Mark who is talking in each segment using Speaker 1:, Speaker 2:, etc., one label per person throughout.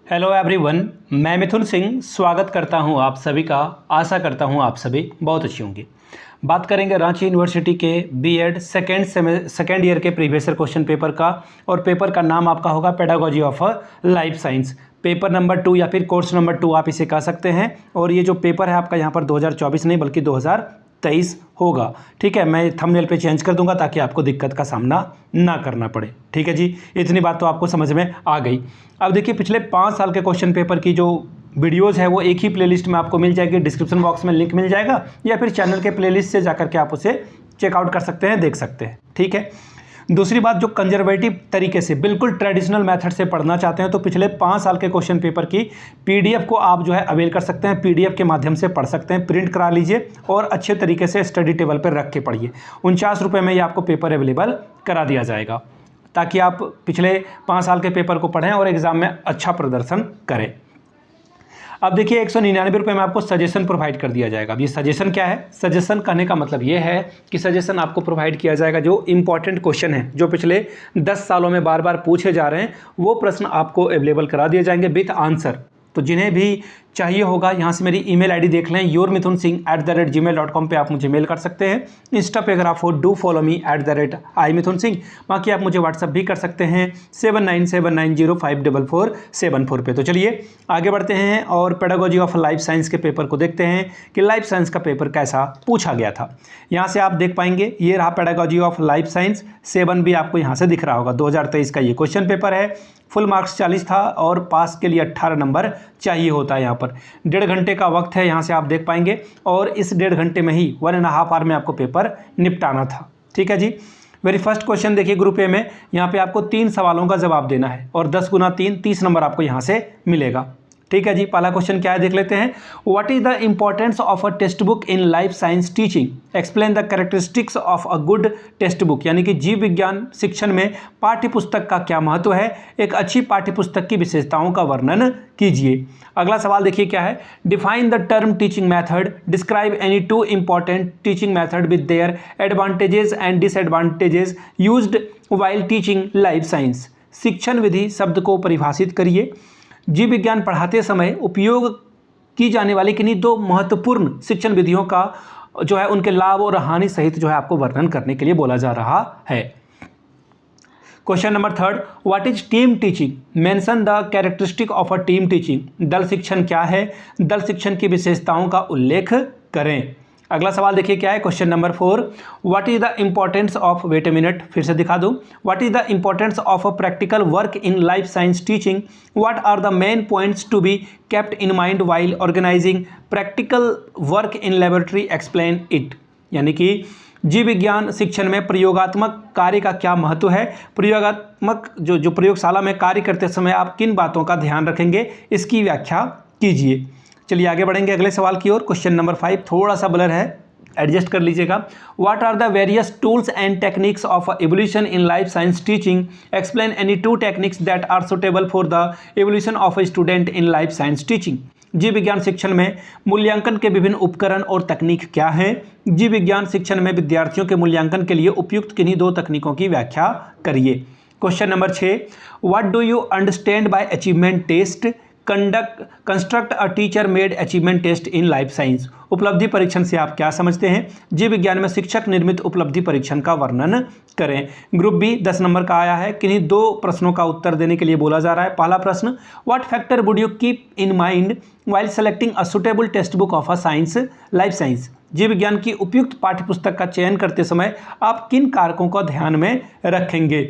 Speaker 1: Hello everyone, मैं मिथुन सिंह स्वागत करता हूं आप सभी का। आशा करता हूं आप सभी बहुत अच्छी होंगी। बात करेंगे रांची यूनिवर्सिटी के बीएड सेकेंड ईयर के प्रीवियस ईयर क्वेश्चन पेपर का, और पेपर का नाम आपका होगा pedagogy of life science. Paper number 2 या फिर कोर्स नंबर 2 आप इसे कह सकते हैं। और ये जो पेपर है आपका यहाँ पर 2024 नहीं बल्कि 2023 होगा। ठीक है, मैं थंबनेल पे चेंज कर दूंगा ताकि आपको दिक्कत का सामना ना करना पड़े। ठीक है जी, इतनी बात तो आपको समझ में आ गई। अब देखिए, पिछले 5 साल के क्वेश्चन पेपर की जो वीडियोज़ है वो एक ही प्लेलिस्ट में आपको मिल जाएगी। डिस्क्रिप्शन बॉक्स में लिंक मिल जाएगा, या फिर चैनल के प्लेलिस्ट से जाकर के आप उसे चेकआउट कर सकते हैं, देख सकते हैं। ठीक है, दूसरी बात, जो कंजर्वेटिव तरीके से बिल्कुल ट्रेडिशनल मेथड से पढ़ना चाहते हैं तो पिछले 5 साल के क्वेश्चन पेपर की पीडीएफ को आप जो है अवेल कर सकते हैं। पीडीएफ के माध्यम से पढ़ सकते हैं, प्रिंट करा लीजिए और अच्छे तरीके से स्टडी टेबल पर रख के पढ़िए। 49 रुपये में ये आपको पेपर अवेलेबल करा दिया जाएगा, ताकि आप पिछले 5 साल के पेपर को पढ़ें और एग्जाम में अच्छा प्रदर्शन करें। अब देखिए, 199 रुपये में आपको सजेशन प्रोवाइड कर दिया जाएगा। अब ये सजेशन क्या है? सजेशन कहने का मतलब ये है कि सजेशन आपको प्रोवाइड किया जाएगा। जो इंपॉर्टेंट क्वेश्चन है, जो पिछले 10 सालों में बार बार पूछे जा रहे हैं, वो प्रश्न आपको अवेलेबल करा दिए जाएंगे विथ आंसर। तो जिन्हें भी चाहिए होगा, यहाँ से मेरी ईमेल आईडी देख लें, yourmithunsingh@gmail.com पे आप मुझे मेल कर सकते हैं। इंस्टा पे अगर आप हो, डू फॉलो मी @iMithunSingh। बाकी आप मुझे व्हाट्सअप भी कर सकते हैं 7979054474 पे। तो चलिए आगे बढ़ते हैं और पेडागोजी ऑफ लाइफ साइंस के पेपर को देखते हैं कि लाइफ साइंस का पेपर कैसा पूछा गया था। यहाँ से आप देख पाएंगे, ये रहा पेडागोजी ऑफ लाइफ साइंस 7 भी आपको यहाँ से दिख रहा होगा। 2023 का ये क्वेश्चन पेपर है। फुल मार्क्स 40 था और पास के लिए 18 नंबर चाहिए होता है। यहाँ पर 1.5 घंटे का वक्त है, यहाँ से आप देख पाएंगे, और इस 1.5 घंटे में ही 1.5 आवर में आपको पेपर निपटाना था। ठीक है जी। वेरी फर्स्ट क्वेश्चन देखिए, ग्रुप ए में यहाँ पे आपको 3 सवालों का जवाब देना है और 10 गुना 3 30 नंबर आपको यहाँ से मिलेगा। ठीक है जी। पहला क्वेश्चन क्या है देख लेते हैं। What is the importance of a text book in life science teaching? Explain the characteristics of a good text book. यानी कि जीव विज्ञान शिक्षण में पाठ्य पुस्तक का क्या महत्व है, एक अच्छी पाठ्य पुस्तक की विशेषताओं का वर्णन कीजिए। अगला सवाल देखिए क्या है। Define the term teaching method, describe any 2 important teaching method with their advantages and disadvantages used while teaching life science. शिक्षण विधि शब्द को परिभाषित करिए। जीव विज्ञान पढ़ाते समय उपयोग की जाने वाली किन्हीं 2 महत्वपूर्ण शिक्षण विधियों का जो है उनके लाभ और हानि सहित जो है आपको वर्णन करने के लिए बोला जा रहा है। Question number 3, what is team teaching? Mention the characteristic of a team teaching. दल शिक्षण क्या है? दल शिक्षण की विशेषताओं का उल्लेख करें। अगला सवाल देखिए क्या है। Question number 4, what is the importance of, wait a minute फिर से दिखा दूं, what is the importance of a practical work in life science teaching? What are the main points to be kept in mind while organising practical work in laboratory? Explain it. यानी कि जीव विज्ञान शिक्षण में प्रयोगात्मक कार्य का क्या महत्व है, प्रयोगात्मक जो प्रयोगशाला में कार्य करते समय आप किन बातों का ध्यान रखेंगे, इसकी व्याख्या कीजिए। चलिए आगे बढ़ेंगे अगले सवाल की ओर। क्वेश्चन नंबर 5 थोड़ा सा ब्लर है, एडजस्ट कर लीजिएगा। What are the various tools and techniques of evolution in life science teaching? Explain any 2 techniques that are suitable for the evolution of a student in life science teaching. जीव विज्ञान शिक्षण में मूल्यांकन के विभिन्न उपकरण और तकनीक क्या हैं? जीव विज्ञान शिक्षण में विद्यार्थियों के मूल्यांकन के लिए उपयुक्त किन्हीं 2 तकनीकों की व्याख्या करिए। Question number 6, what do you understand by achievement test? Construct a teacher made achievement test in life science. उपलब्धि परीक्षण से आप क्या समझते हैं? जीव विज्ञान में शिक्षक निर्मित उपलब्धि परीक्षण का वर्णन करें। ग्रुप बी 10 नंबर का आया है। किन्हीं 2 प्रश्नों का उत्तर देने के लिए बोला जा रहा है। पहला प्रश्न, what factor would you keep in mind while selecting a suitable text book of a science life science? जीव विज्ञान की उपयुक्त पाठ्यपुस्तक का चयन करते समय आप किन कारकों को ध्यान में रखेंगे?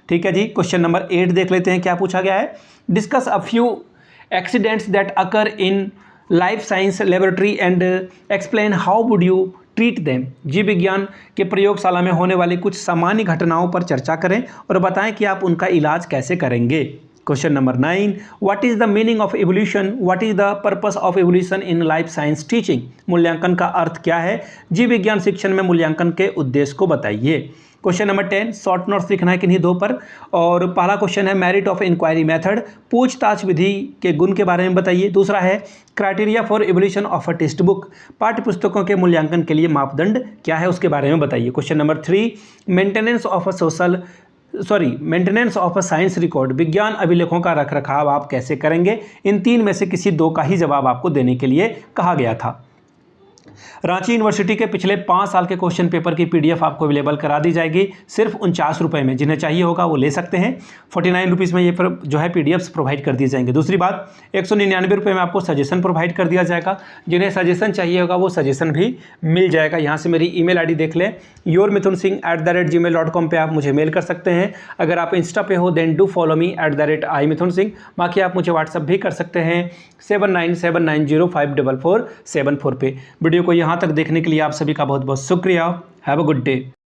Speaker 1: ठीक है जी। क्वेश्चन नंबर 8 देख लेते हैं क्या पूछा गया है। Discuss a few accidents that occur in life science laboratory and explain how would you treat them। जीव विज्ञान के प्रयोगशाला में होने वाली कुछ सामान्य घटनाओं पर चर्चा करें और बताएं कि आप उनका इलाज कैसे करेंगे। Question number 9, what is the meaning of evolution? What is the purpose of evolution in life science teaching? मूल्यांकन का अर्थ क्या है? जीव विज्ञान शिक्षण में मूल्यांकन के उद्देश्य को बताइए। क्वेश्चन नंबर 10, शॉर्ट नोट्स लिखना है किन्हीं 2 पर। और पहला क्वेश्चन है मेरिट ऑफ इंक्वायरी मेथड, पूछताछ विधि के गुण के बारे में बताइए। दूसरा है criteria for evolution of a text book, पाठ्य पुस्तकों के मूल्यांकन के लिए मापदंड क्या है उसके बारे में बताइए। Question number 3, maintenance of a social maintenance of a science record, विज्ञान अभिलेखों का रखरखाव आप कैसे करेंगे। इन 3 में से किसी 2 का ही जवाब आपको देने के लिए कहा गया था। रांची यूनिवर्सिटी के पिछले 5 साल के क्वेश्चन पेपर की पीडीएफ आपको अवेलेबल करा दी जाएगी सिर्फ 49 रुपये में। जिन्हें चाहिए होगा वो ले सकते हैं। 49 रुपीज़ में ये जो है पीडीएफ्स प्रोवाइड कर दिए जाएंगे। दूसरी बात, 199 रुपये में आपको सजेशन प्रोवाइड कर दिया जाएगा। जिन्हें सजेशन चाहिए होगा वो सजेशन भी मिल जाएगा। यहाँ से मेरी ईमेल आईडी देख लें, yourmithunsingh@gmail.com पे आप मुझे मेल कर सकते हैं। अगर आप इंस्टा पे हो then do follow me @imithunsingh। बाकी आप मुझे व्हाट्सअप भी कर सकते हैं 7979054474 पे। वीडियो को यहाँ तक देखने के लिए आप सभी का बहुत बहुत शुक्रिया। Have a good day.